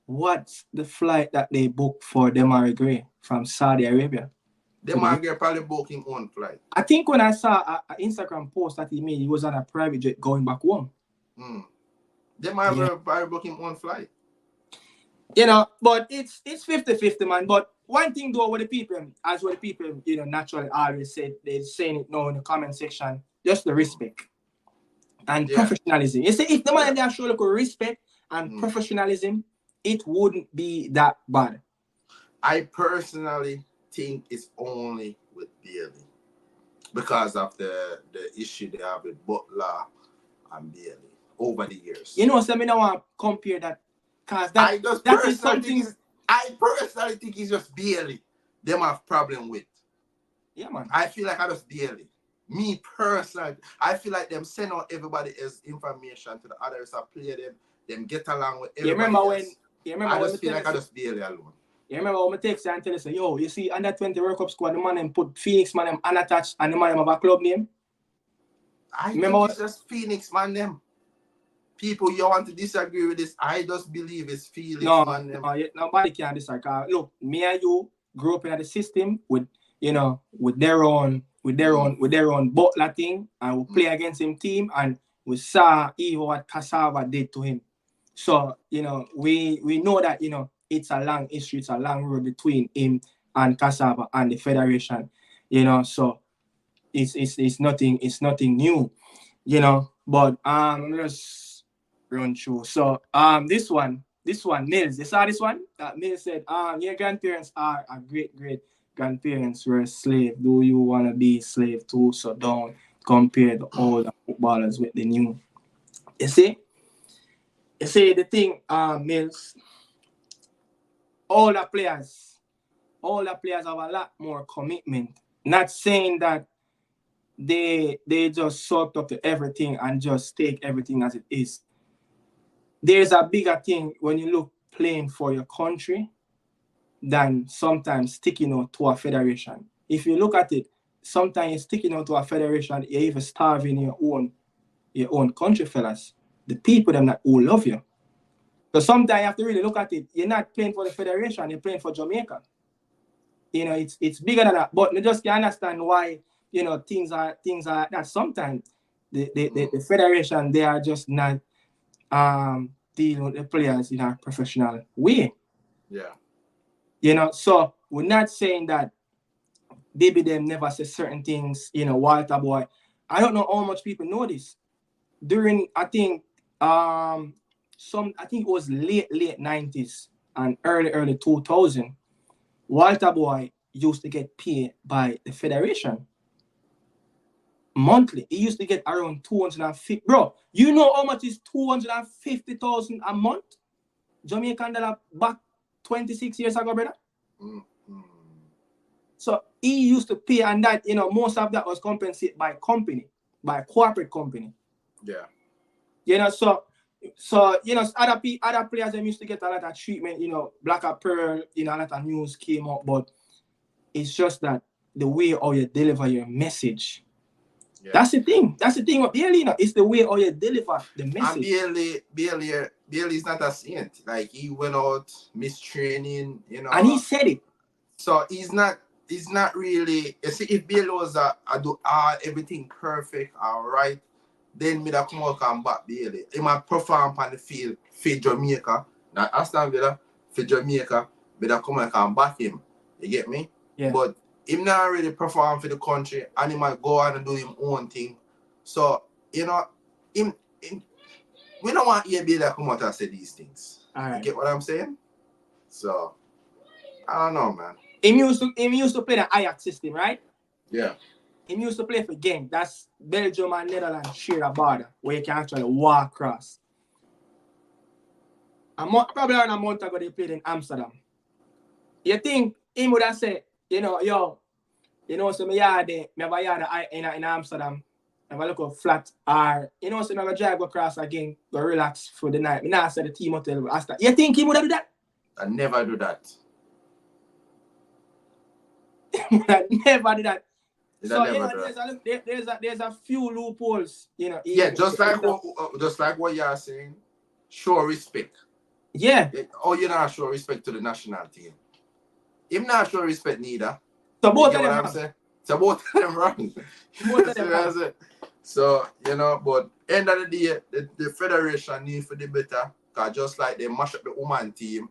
what's the flight that they booked for Demari Gray from Saudi Arabia? Demari Gray probably booked his own flight. I think when I saw an Instagram post that he made, he was on a private jet going back home. Demari Gray probably booked his own flight. You know, but it's 50-50, man. But one thing though, what the people, you know, naturally always say, they're saying it now in the comment section, just the respect and professionalism. You see, if the man they show look respect and professionalism, it wouldn't be that bad. I personally think it's only with Bailey because of the issue they have with Butler and Bailey over the years. You know, so I don't want to compare that because I personally think it's just Bailey them have problem with. Yeah, man. I feel like I just Bailey. Me personally, I feel like them send out everybody else information to the others that play them get along with everybody else. I just feel like I just Bailey alone. You remember when I text you and tell you, say, yo, you see under 20 World Cup squad, the man them put Phoenix man them unattached and the man them have a club name? I think it's just Phoenix man them. People, you want to disagree with this? I just believe it's Phoenix man them. No, nobody can disagree. Look, me and you grew up in the system with, you know, with their own Butler thing, and we play against him team, and we saw even what Cassava did to him. So, you know, we know that, you know, it's a long history, it's a long road between him and Cassava and the Federation, you know, so it's nothing new, you know, but let's run through. So this one, Nils, you saw this one? Nils said, your grandparents are a great grandparents were a slave. Do you want to be a slave too? So don't compare the old footballers with the new. You see the thing, Mills, all the players have a lot more commitment. Not saying that they just sort up to everything and just take everything as it is. There's a bigger thing when you look playing for your country than sometimes sticking out to a federation. If you look at it, sometimes sticking out to a federation, you're even starving your own country, fellas. The people them that who love you. So sometimes you have to really look at it. You're not playing for the federation, you're playing for Jamaica. You know, it's bigger than that. But you just can understand why, you know, things are that sometimes the federation, they are just not dealing with the players in a professional way. Yeah. You know, so we're not saying that baby them never say certain things, you know, Walter Boy. I don't know how much people know this. During, I think it was late 90s and early 2000, Walter Boy used to get paid by the federation monthly. He used to get around 250. Bro, you know how much is 250,000 a month? Jamaican dollar back 26 years ago, brother. So he used to pay, and that, you know, most of that was compensated by corporate company. Yeah. You know, so you know, other players them used to get a lot of treatment. You know, Black Pearl, you know, a lot of news came up, but it's just that the way how you deliver your message. Yeah. That's the thing. That's the thing with Bailey, you know, it's the way how you deliver the message. And Bailey is not a saint. Like, he went out mistraining, you know. And he said it. So he's not really. You see, if Bailey was I do everything perfect, all right, then me da come out and back Bailey. He might perform on the field for Jamaica. Now Aston Villa for Jamaica, me da come out and back him. You get me? Yeah. But him not really perform for the country, and he might go on and do his own thing. So, you know, we don't want Bailey to come out and say these things. All right. You get what I'm saying? So, I don't know, man. He used to play the Ajax system, right? Yeah. He used to play for Genk. That's Belgium and Netherlands share a border where you can actually walk across. Probably around a month ago, they played in Amsterdam. You think he would have said, you know, yo, you know, so me have a yard in Amsterdam. Have a look at flat, or you know, so me have a drive across again, go relax for the night. Me now say the team hotel. You think he would have do that? I never do that. I never did that. So you know, there's a few loopholes, you know. Yeah, just like what you are saying. Show respect. Yeah. Oh, you're not showing respect to the national team. Him not showing respect neither. So You both get of what them I'm wrong. saying? So both of them wrong. Both of See them what I'm wrong. saying? So, you know, but end of the day, the federation need for the better. Because just like they mash up the woman team,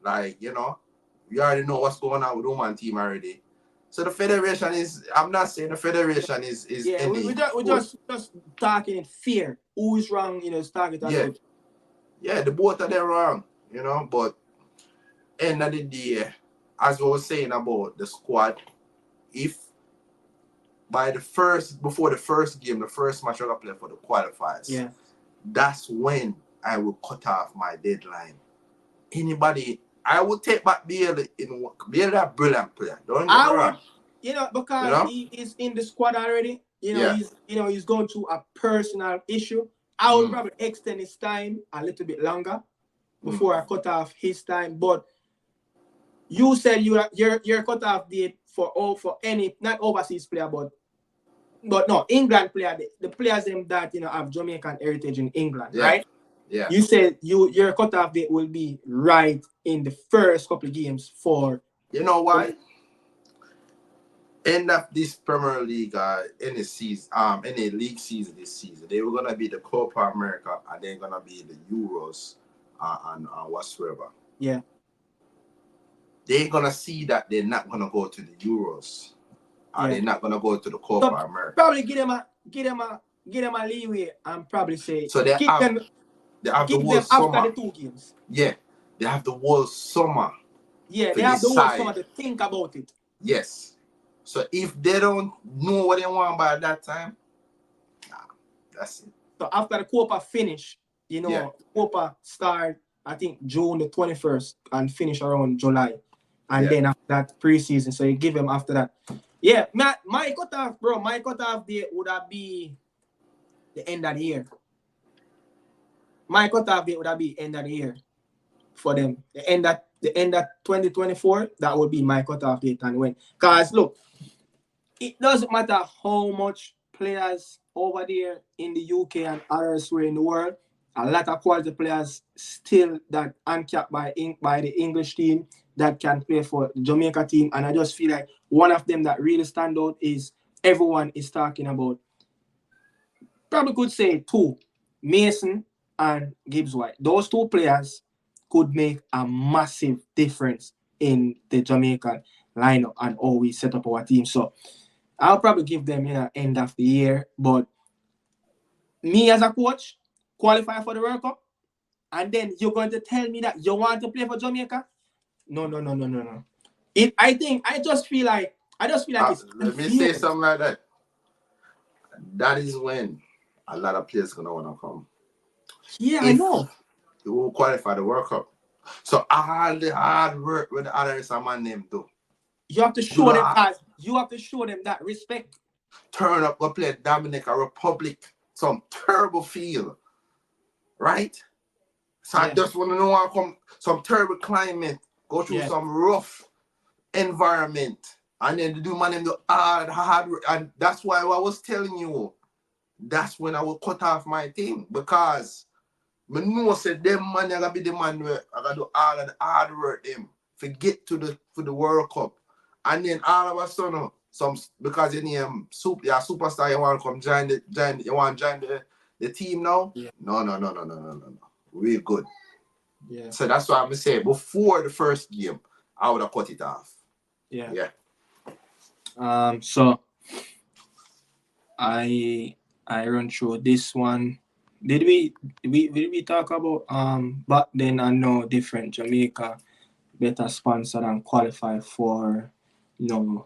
like, you know, you already know what's going on with the woman team already. So the federation is, I'm not saying the federation is Yeah, we any good. just talking in fear. Who is wrong, you know, talking Yeah. about. Yeah, the both of them wrong, you know, but end of the day, as we were saying about the squad, if before the first game, the first match I play for the qualifiers, Yeah. that's when I will cut off my deadline. Anybody, I will take back Bailey Bailey a brilliant player. Don't get me I would, wrong. you know, You because know? he is in the squad already. Yeah. He's going through a personal issue. I would Mm. probably extend his time a little bit longer before I cut off his time. But you said your cut off date for any not overseas player, but no England player, the players them that have Jamaican heritage in England, Yeah. right? Yeah. You said your cut off date will be right in the first couple of games for. You know why? End of this Premier League any season, any league season this season, they were gonna be the Copa America and they're gonna be the Euros and whatsoever. Yeah. They're gonna see that they're not gonna go to the Euros. Yeah. They're not gonna go to the Copa So America. probably give them a leeway and probably say So they have the whole summer. after the 2 games. Yeah, they have the whole summer. Yeah, to they have the whole decide. summer to think about it. Yes. So if they don't know what they want by that time, that's it. So after the Copa finish, Yeah. Copa start, I think June the 21st and finish around July. And Yeah. then after that preseason, so you give them after that. Yeah, my cutoff date would have be the end of the year. My cutoff date would have be end of the year for them. The end of 2024, that would be my cutoff date. And when, because look, it doesn't matter how much players over there in the UK and elsewhere in the world, a lot of quality players still that uncapped by the English team that can play for the Jamaica team. And I just feel like one of them that really stand out is everyone is talking about. Probably could say 2, Mason and Gibbs White. Those 2 players could make a massive difference in the Jamaican lineup and how we set up our team. So I'll probably give them end of the year. But me as a coach, qualify for the World Cup, and then you're going to tell me that you want to play for Jamaica? No. I just feel like it's let me say something like that. That is when a lot of players gonna wanna come. Yeah, I know. You will qualify the World Cup. So all the hard work with the others a man them do. You have to show them that. You have to show them that respect. Turn up, go play Dominica Republic, some terrible field, right? So I just want to know how come some terrible climate, go through some rough environment, and then do man them do hard work. And that's why I was telling you, that's when I will cut off my team, because I know said them man are gonna be the man where I gotta do all of the hard work them get to the World Cup. And then all of a sudden, because you need superstar, you want to come join the team now? Yeah. No. Real good. Yeah. So that's why I'm saying before the first game, I would have cut it off. Yeah. So I run through this one. Did we talk about back then I know different Jamaica better sponsor and qualify for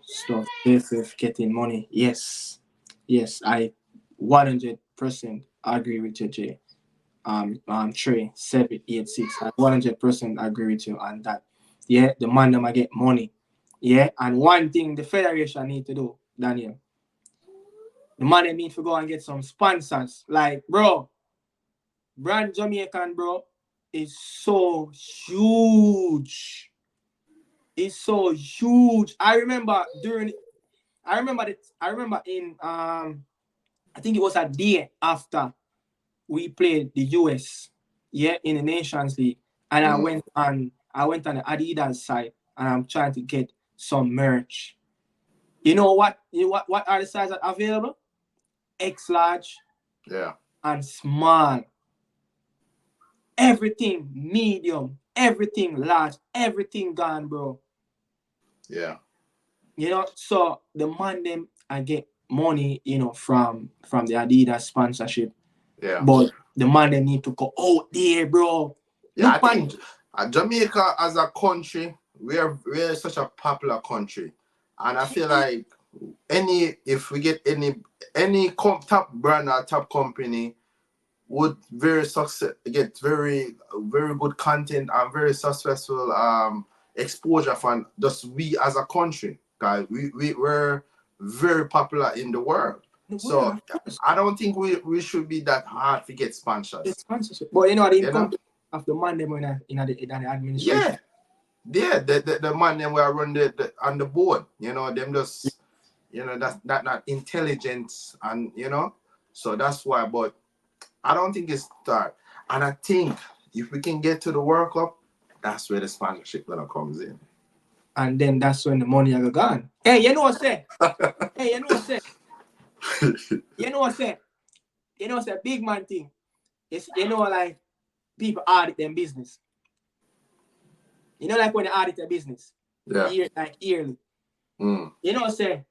stuff JFF getting money? Yes, I 100% agree with you, Jay. Trey 786, I 100% agree with you on that. Yeah, the man them get money. Yeah, and one thing the federation need to do, Daniel, the man they need to go and get some sponsors. Like, bro, Brand Jamaican, bro, is so huge. It's so huge. I remember in I think it was a day after we played the US, in the Nations League. And I went on the Adidas site and I'm trying to get some merch. You know what? What are the sizes available? X large, Yeah. and small. Everything medium, everything large, everything gone, bro. Yeah. You know, so the man them I get money, you know, from the Adidas sponsorship. Yeah. But the man them need to go out there, bro. Yeah, Look, I think Jamaica as a country, we're such a popular country, and I feel like if we get any top brand or top company would get very good content and very successful exposure from just we as a country, guys. We're very popular in the world. So I don't think we should be that hard to get sponsors. Sponsorship. But you know, the income of the man them in the administration. Yeah, the man them will run on the board. You know, them just that intelligence, and so that's why. But I don't think it's that. And I think if we can get to the World Cup, that's where the sponsorship gonna comes in. And then that's when the money are gone. Hey, you know what I say? Hey, you know what I say? You know what I say? You know what I say? Big man thing. It's, like people audit them business. You know, like when they audit their business. Yeah. Yearly. Mm. You know what I say?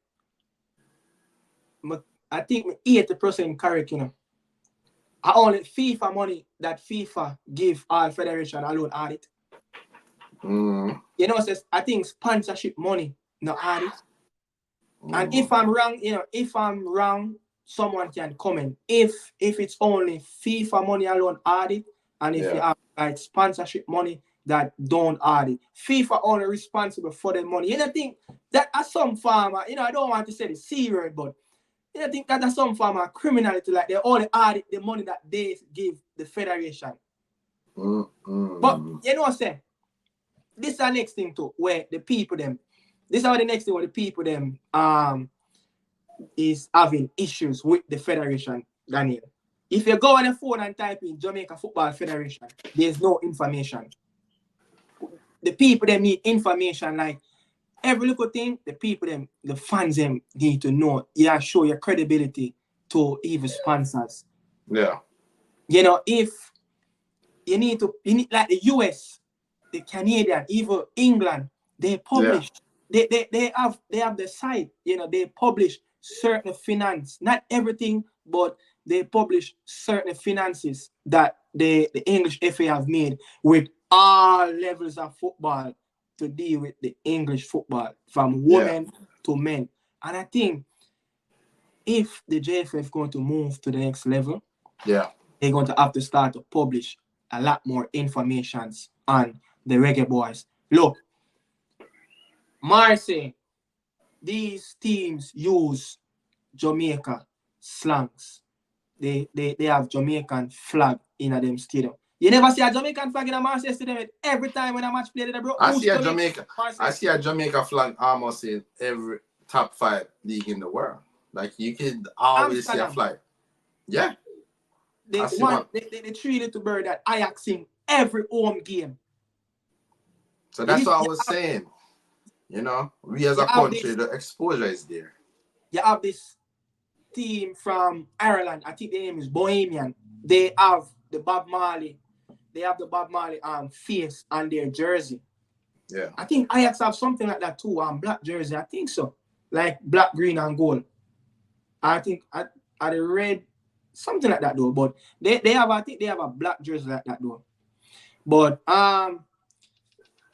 I think 80% correct, you know. I only FIFA money that FIFA give all federation alone audit. Mm. You know, says I think sponsorship money no audit. And if I'm wrong, someone can comment. If it's only FIFA money alone audit, and if you have like sponsorship money that don't audit, FIFA only responsible for the money. You know, think that as some farmer, I don't want to say the C word, but I think that as some farmer criminality, like they only audit the money that they give the federation. But you know what I'm saying? This is the next thing too, where the people them. This is the next thing where the people them is having issues with the federation, Daniel. If you go on the phone and type in Jamaica Football Federation, there's no information. The people them need information, like every little thing. The people them, the fans them need to know. Yeah, show your credibility to even sponsors. Yeah. You know, if you need like the US, the Canadian, even England, they publish. Yeah. They have the site. You know, they publish certain finance, not everything, but they publish certain finances that the English FA have made with all levels of football to deal with the English football, from women to men. And I think if the JFF going to move to the next level, they're going to have to start to publish a lot more information on the Reggae Boyz. Look, Marcy, these teams use Jamaica slangs. They have Jamaican flag in them stadium. You never see a Jamaican flag in a Marseille stadium every time when a match played, bro. I see a Jamaica flag almost in every top 5 league in the world. Like you can always see a flag. Yeah. They treat it to bird that Ajax in every home game. So that's what I was saying. You know, we as a country, the exposure is there. You have this team from Ireland. I think the name is Bohemian. They have the Bob Marley. They have the Bob Marley face on their jersey. Yeah. I think Ajax have something like that too. Black jersey. I think so. Like black, green, and gold. I think I read something like that though. But they have a black jersey like that though. But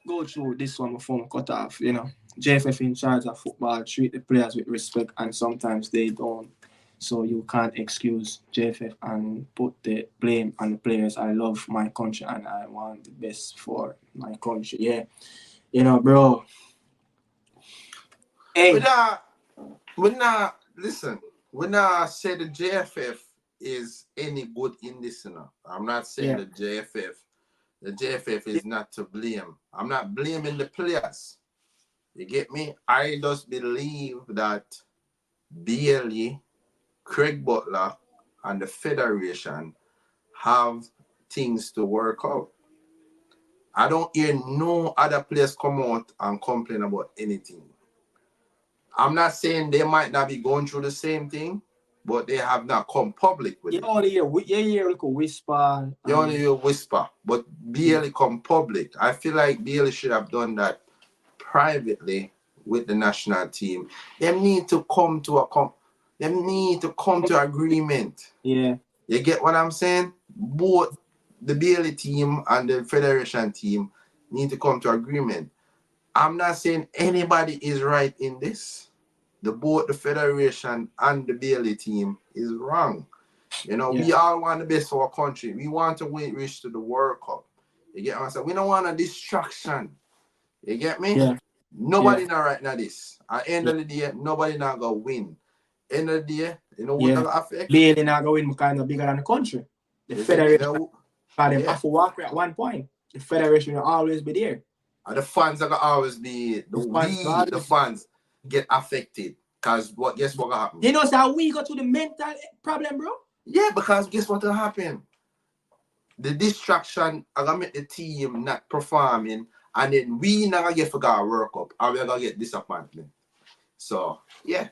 go through this one before cut off. You know, JFF in charge of football, treat the players with respect, and sometimes they don't. So you can't excuse JFF and put the blame on the players. I love my country and I want the best for my country. Yeah, you know, bro. Hey, listen. When I say the JFF is any good in this, you know, I'm not saying the JFF is not to blame. I'm not blaming the players. You get me? I just believe that Bailey, Craig Butler, and the Federation have things to work out. I don't hear no other players come out and complain about anything. I'm not saying they might not be going through the same thing, but they have not come public with it. You only hear like a whisper. You only hear whisper, but barely come public. I feel like Bailey should have done that privately with the national team. They need to come to agreement. Yeah. You get what I'm saying? Both the Bailey team and the federation team need to come to agreement. I'm not saying anybody is right in this. Both the federation and the Bailey team is wrong. You know, we all want the best for our country. We want to reach to the World Cup. You get what I'm saying? We don't want a distraction. You get me? Yeah. Nobody not right now this. At the end of the day, nobody not gonna win. End of the day, you know what that affect? Bailey not gonna win because they're bigger than the country. The federation have to walk at one point. The federation will always be there. And the fans are gonna always be the fans get affected. Because guess what gonna happen? You know how we got to the mental problem, bro? Yeah, because guess what will happen? The distraction are gonna make the team not performing, and then we not gonna get forgot our World Cup, and we're gonna get disappointment. So yeah.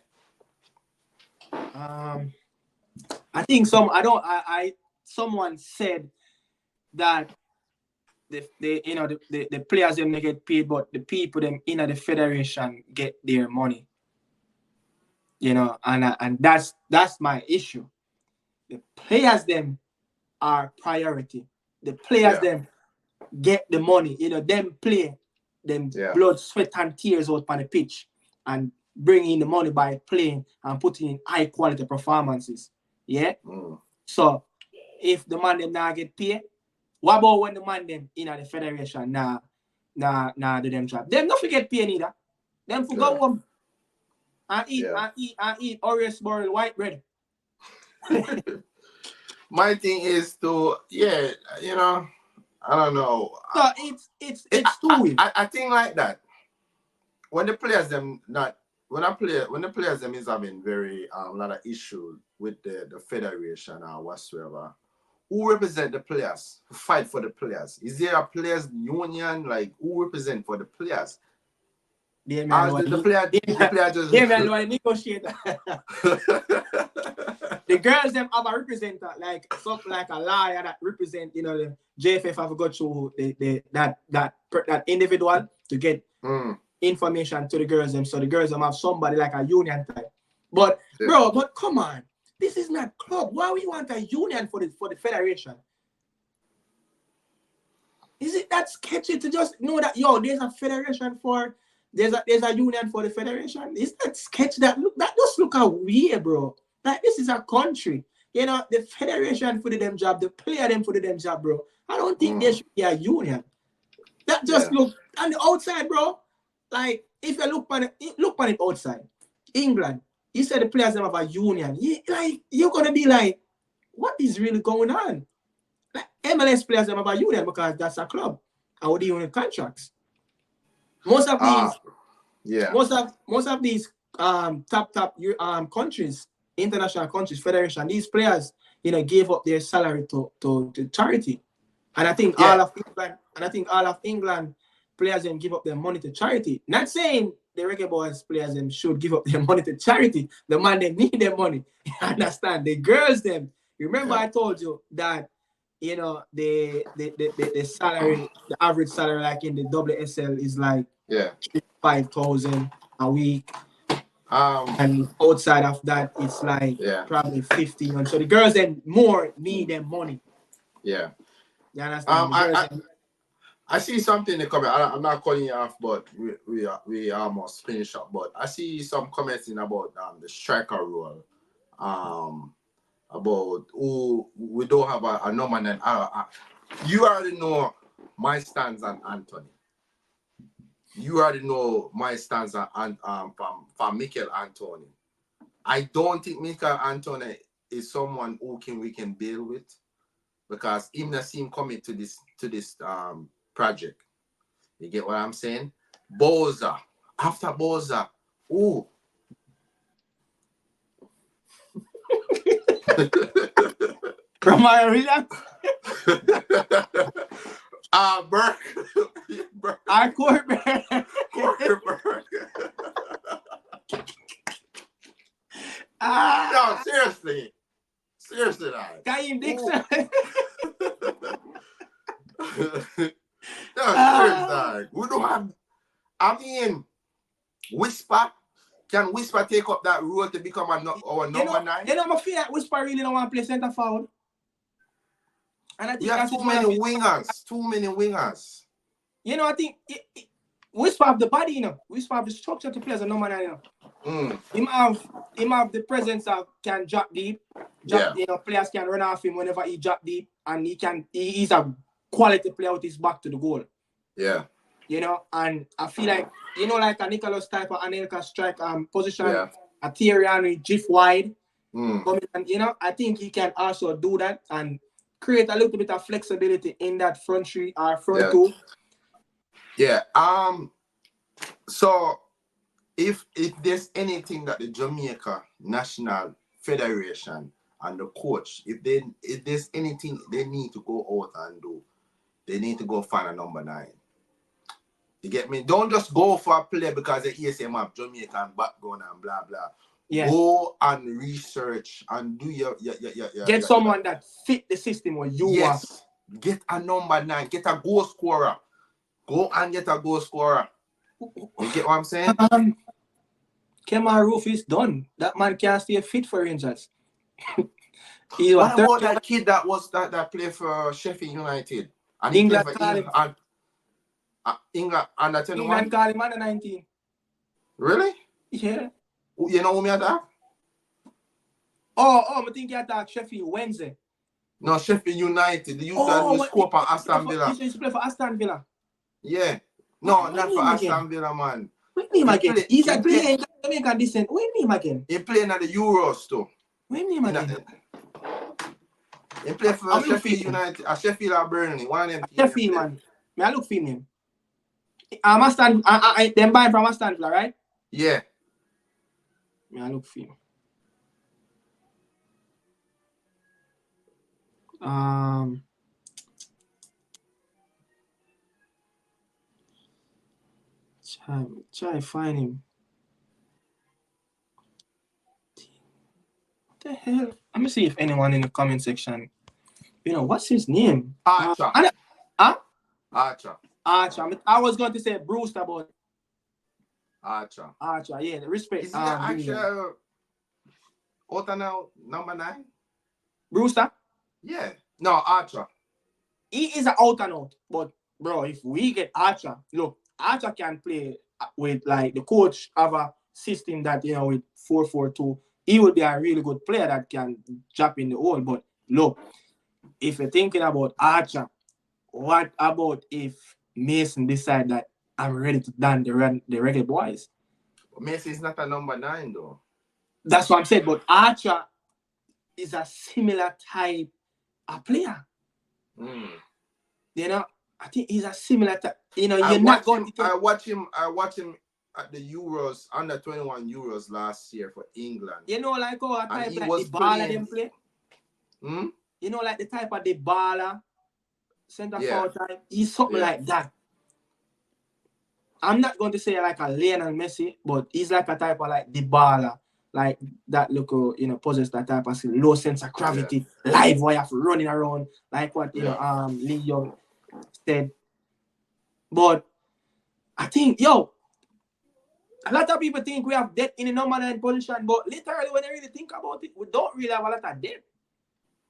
I think someone said that the players them they get paid, but the people them in the federation get their money. You know, and that's my issue. The players them are priority. The players them get the money. You know, them play them blood, sweat, and tears out on the pitch and bring in the money by playing and putting in high quality performances. Yeah. So if the man them not get paid, what about when the man them in the federation nah do them job? Them not forget pay neither. Them for go home and eat Oreos boiled white bread. My thing is to you know, I don't know. So it's too. I think like that. When the players them when the players them is having very lot of issues with the federation or whatsoever, who represent the players? Who fight for the players? Is there a players union? Like who represent for the players? The player just negotiate. The girls them have a representative, like something like a lawyer that represent, you know, the JFF have got to that individual to get information to the girls them, so the girls them have somebody like a union type. But bro, but come on, this is not club. Why we want a union for the federation? Is it that sketchy to just know that there's a federation for there's a union for the federation? Is that sketchy? That just look how weird, bro. Like this is a country. You know, the federation for them job, the player them for them job, bro. I don't think there should be a union. That just look on the outside, bro. Like if you look on it outside, England, you said the players them have a union. You're gonna be like, what is really going on? Like MLS players them have a union because that's a club. And with the union contracts. Most of these top countries, international countries, federation, these players, you know, gave up their salary to charity. And I think all of England players them give up their money to charity. Not saying the Reggae Boyz players them should give up their money to charity. The man they need their money. You understand? The girls them. Remember I told you that, you know, the salary, the average salary like in the WSL is like 5,000 a week. And outside of that, it's like probably 15. So the girls then more need their money. Yeah. You understand? I see something in the comment. I'm not calling you off, but we almost finished up. But I see some comments in about the striker role. About who we don't have a number. And you already know my stance on Anthony. You already know my stance on from Mikel Anthony. I don't think Mikel Anthony is someone we can build with, because even the team commit to this project. You get what I'm saying? Boza. After Boza, From my relax. Burke. Burke. Court Burke. Ah, No, seriously. Seriously, like. Kaim Dixon. No, seriously, like. We don't have. I mean, Whisper. Can Whisper take up that role to become our number 9? You know, I feel like Whisper really don't want to play centre forward. And I think We have too many wingers. Too many wingers. You know, I think Whisper have the body, you know. Whisper have the structure to play as a number 9, you know. Him have the presence that can drop deep. You know, players can run off him whenever he drop deep, and he's a quality player with his back to the goal. Yeah. You know, and I feel like, you know, like a Nicholas type of Anelka strike position, a Thierry Henry drift wide. And, you know, I think he can also do that and create a little bit of flexibility in that front three or front two. Yeah. So if there's anything that the Jamaica National Federation and the coach, if there's anything they need to go out and do, they need to go find a number 9. You get me? Don't just go for a player because the ESM have Jamaican background and blah blah. Yeah. Go and research and do your get someone that fit the system where you want. Get a number 9. Get a goal scorer. Go and get a goal scorer. You get what I'm saying? Kemar Roof is done. That man can't stay fit for Rangers. What about that kid that played for Sheffield United? And England England under 21? England called him under 19. Really? Yeah. You know who me attack? I think you attack Sheffield Wednesday. No, Sheffield United. The youth that will score for Aston Villa. He used to play for Aston Villa. Yeah. No, not for Aston Villa, man. What name again? He's a player in Jamaican descent. What name again? He playing at the Euros too. What name again? He play for Sheffield United. Sheffield or Burnley. One of them. Sheffield, man. May I look for him? Them buying from Aston Villa, right? Yeah. May I look for him? Try find him. What the hell? Let me see if anyone in the comment section. You know, what's his name? Archer. Archer. I was going to say Brewster, but Archer, yeah, the respect. Is he actually now number 9? Brewster? Yeah. No, Archer. He is an out and out. But bro, if we get Archer, look, Archer can play with like the coach have a system that, you know, with 4-4-2. He will be a really good player that can drop in the hole. But look, if you're thinking about Archer, what about if Mason decide that I'm ready to dance the Reggae Boyz? Mason is not a number 9 though. That's what I'm saying. But Archer is a similar type of player. You know, I think he's a similar type. You know, I watch him at the Euros, under 21 Euros last year for England. You know, like how a type like the baller them play? You know, like the type of the baller center forward type. He's something like that. I'm not going to say like a Lionel Messi, but he's like a type of like the baller. Like that look, you know, possess that type of low sense of gravity, live wire running around, like what you know Lee Young said. But I think, a lot of people think we have depth in the number 9 position, but literally when they really think about it, we don't really have a lot of depth.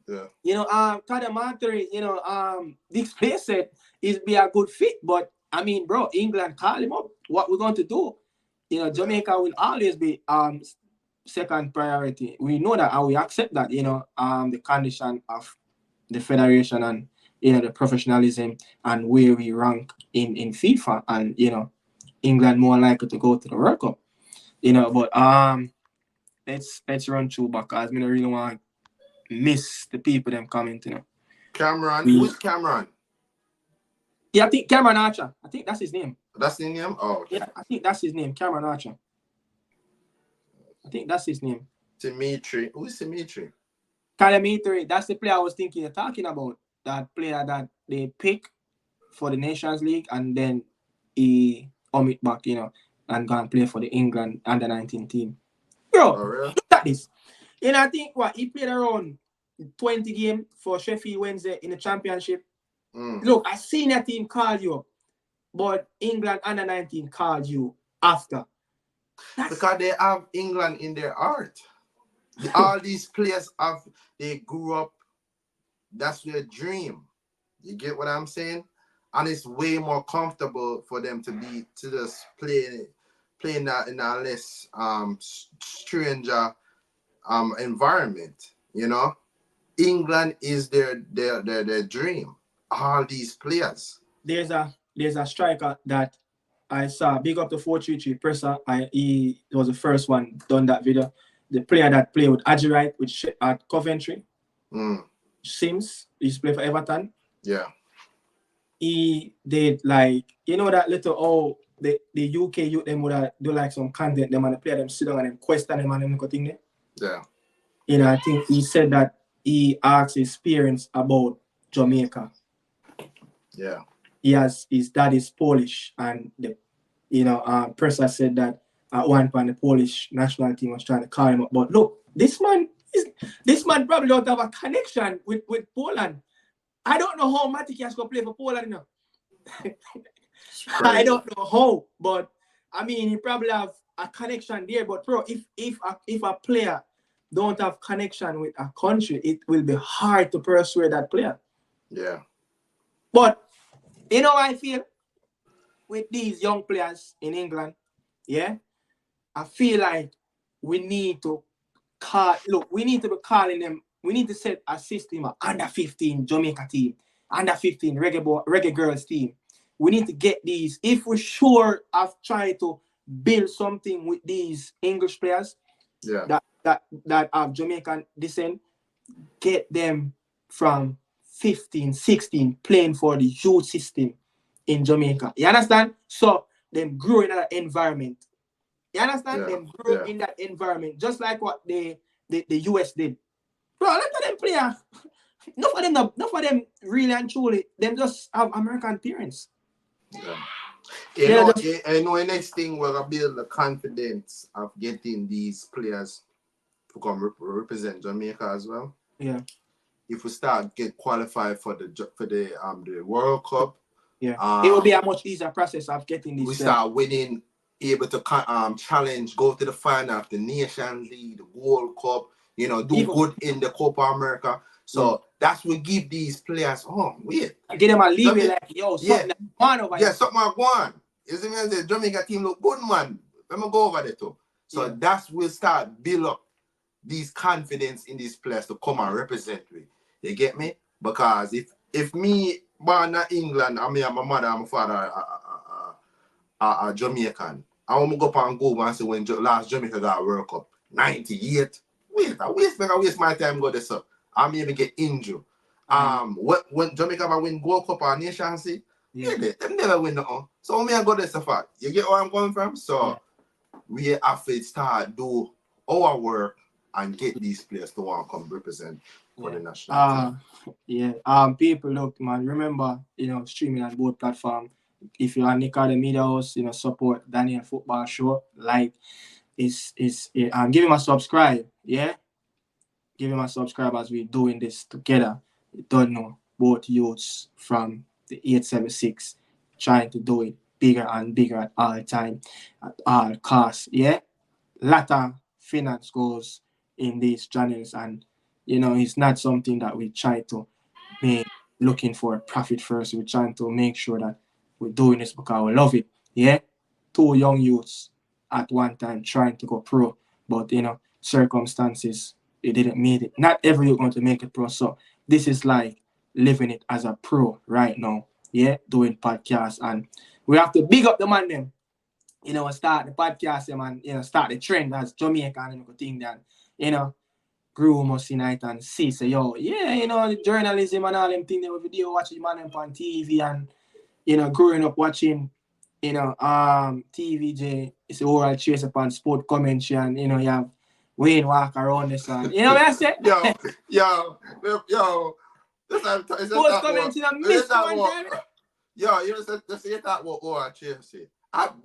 Yeah. You know, Kadamantari, you know, this place said is be a good fit, but I mean, bro, England call him up. What we're going to do? You know, Jamaica will always be second priority. We know that and we accept that, you know, the condition of the federation and, you know, the professionalism and where we rank in FIFA, and, you know, England more likely to go to the World Cup. You know, but let's run through because I don't really want to miss the people them coming, you know. Cameron, who's Cameron? Yeah, I think Cameron Archer. I think that's his name. That's his name? Oh, okay. Yeah, I think that's his name, Cameron Archer. I think that's his name. Dimitri. Who's Dimitri? Dimitri. That's the player I was thinking you're talking about. That player that they pick for the Nations League, and then he it back, and go and play for the England under-19 team. Bro, really? look at this. I think he played around 20 games for Sheffield Wednesday in the championship. Look, a senior team called you, but England under-19 called you after. Because they have England in their heart. All these players they grew up, that's their dream. You get what I'm saying? And it's way more comfortable for them to just play in a less stranger environment. England is their dream. All these players. There's a striker that I saw. Big up the 433 presser. He was the first one done that video. The player that played with Adjurite at Coventry. Sims. He used to play for Everton. Yeah. He did that little the UK youth them would do like some content them and the player them sit down and them question them and them go thing there. Yeah. I think he said that he asked his parents about Jamaica. Yeah. His dad is Polish, and the Presser said that at one point the Polish national team was trying to call him up. But look, this man probably don't have a connection with Poland. I don't know how Matic has to play for Poland I don't know how, but I mean he probably have a connection there. But bro, if a player don't have connection with a country, it will be hard to persuade that player. Yeah. But I feel with these young players in England, I feel like we need to be calling them. We need to set a system of under 15 Jamaica team, under 15 reggae girls team. We need to get these. If we're sure of trying to build something with these English players that have Jamaican descent, get them from 15, 16 playing for the youth system in Jamaica. You understand? So them grow in that environment. You understand? Them grow in that environment, just like what the US did. Bro, look at them play. Not for them really and truly. Them just have American parents. Yeah. The next thing we're gonna build the confidence of getting these players to come represent Jamaica as well. Yeah. If we start get qualified for the World Cup, it will be a much easier process of getting these. We start winning, able to challenge, go to the final of the Nations League, the World Cup. Do good in the Copa America. So that's what give these players. Wait. Get them a leave it like something going over here. Something going. You see me? The Jamaica team look good, man. Let me go over there too. So that's will start build up these confidence in these players to come and represent me. You get me? Because if me born in England, and my mother and my father are Jamaican, I want to go up and go and say when last Jamaica got a World Cup, 98. I waste my time go this up. I may even get injured. When Jamaica win Gold Cup or Nations League, they never win nothing. So me I go this far. You get where I'm going from? So we have to start do our work and get these players to want to come represent for the national team. People, look, man, remember, streaming on both platforms. If you're on Nick the Media House, support Daniel Football Show. Like, give him a subscribe, give him a subscribe as we're doing this together. You don't know, both youths from the 876 trying to do it bigger and bigger at all time, at all costs. Lot of finance goes in these channels, and it's not something that we try to make looking for profit first. We're trying to make sure that we're doing this because we love it. 2 young youths at one time trying to go pro, but circumstances, it didn't make it. Not every youth going to make it pro. So this is like living it as a pro right now. Doing podcasts, and we have to big up the man them. Start the podcast them and start the trend as Jamaican thing that grew most tonight and see say the journalism and all them thing, the video watching man them on TV and growing up watching TVJ, it's a oral chase upon sport commentary, and you have Wayne walk around this and what I say? Yo. Sports commentary and miss one time. Yo, you know, just say that what Chelsea. I'd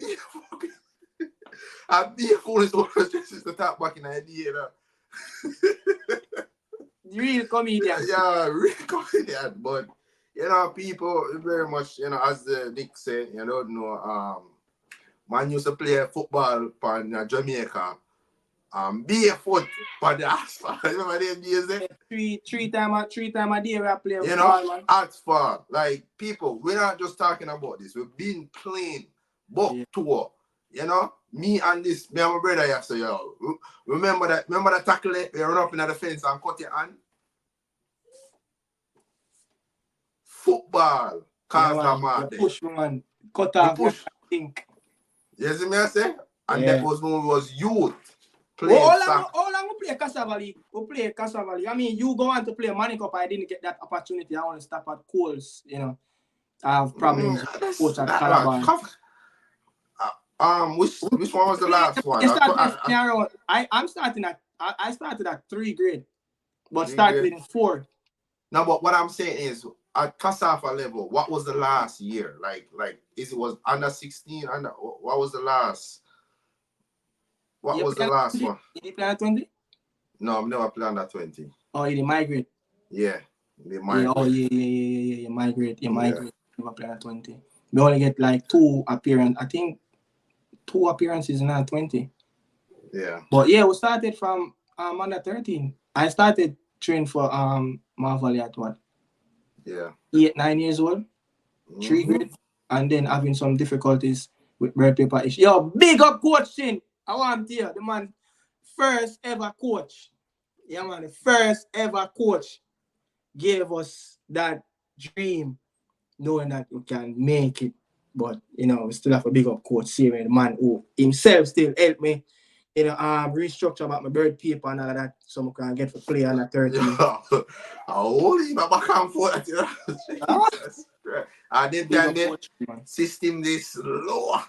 be a foolish one just to tap back in the idea, you know. Real comedian. Yeah, real comedian. But you know, people very much, you know, as the Nick said, you don't know, man used to play football in Jamaica. Barefoot on the asphalt. Remember them days there? Three time a day we are playing You ball, know, man. asphalt. Like people, we're not just talking about this. We've been playing book tour. You know, me and my brother here, so yo. Remember that tackle it, we run up in the fence and cut your hand? Football. Cause man, push man. Cut off push. Think. You see me I say? And that was when we was youth. All I play Cassavali. We play Cassavali. I mean, you go on to play Money Cup. I didn't get that opportunity. I want to stop at Coles, you know. I have problems with coach at Calabar. Which one was the last one? I started at 3 grade, but started in 4. No, but what I'm saying is at Cassava level, what was the last year? Like is it was under 16? What was the last? What was the last one? Did you play under 20? No, I've never played under 20. Oh, you did migrate? Yeah. Migrate. You migrate. Never play under 20. We only get like 2 appearances. I think 2 appearances in under 20. Yeah. But yeah, we started from under 13. I started training for Marvally at what? Yeah. 8, 9 years old. 3 grade. And then having some difficulties with bread paper issue. Yo, big up coaching. I want to hear the man first ever coach. Yeah, man, the first ever coach gave us that dream, knowing that we can make it. But you know, we still have a big up coach, Siri, the man who himself still helped me, you know, restructure about my bird paper and all of that, so I can get for play on the 13. Holy Baba can't afford that. I did that system this low.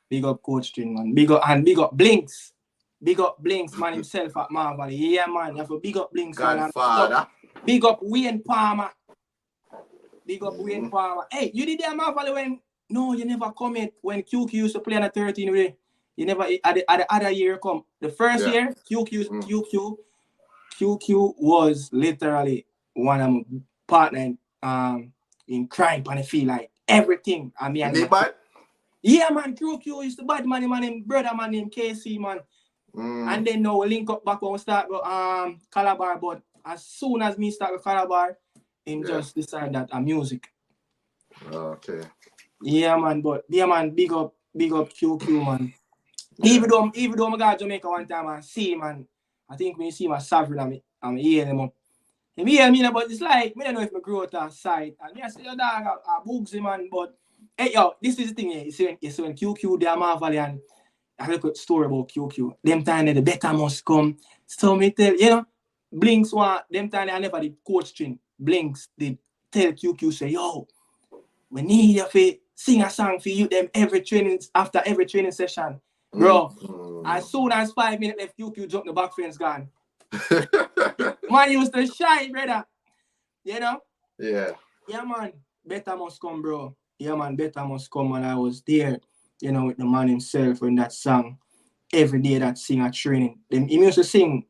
Big up coach Trin, man. Big up Blinks. Big up Blinks, man, himself at Marvel. Yeah, man. You have to big up Blinks. Godfather. Big up Wayne Palmer. Big up Wayne Palmer. Hey, you did that Marvel when... No, you never comment when QQ used to play on a 13 way. You never... At the other year come. The first year, QQ was literally one of my partners in crime, and I feel like everything. I mean... Yeah, man, QQ used to bad man, named brother man named KC, man. And then now we link up back when we start with Calabar, but as soon as me start with Calabar, him just decide that I'm music. Okay. Yeah, man, big up QQ, man. Even though I got Jamaica one time and see, man, I think when you see my sovereign, I'm hearing him up. Him hear me, but it's like, I don't know if I grow out that side. And I say, yo, dog, I boogs him, man, but hey, yo, this is the thing, you see when QQ, they are Marvel, and I look at story about QQ. Them time the better must come. So me tell, you know, Blinks one, them time I never did coach train. Blinks did tell QQ, say, yo, we need you to sing a song for you them after every training session. Bro, as soon as 5 minutes left, QQ jump the back fence gone. Man used to shine, brother. You know? Yeah. Yeah, man. Better must come, bro. Yeah, man. Better must come. And I was there, you know, with the man himself in that song. Every day that sing at training. He used to sing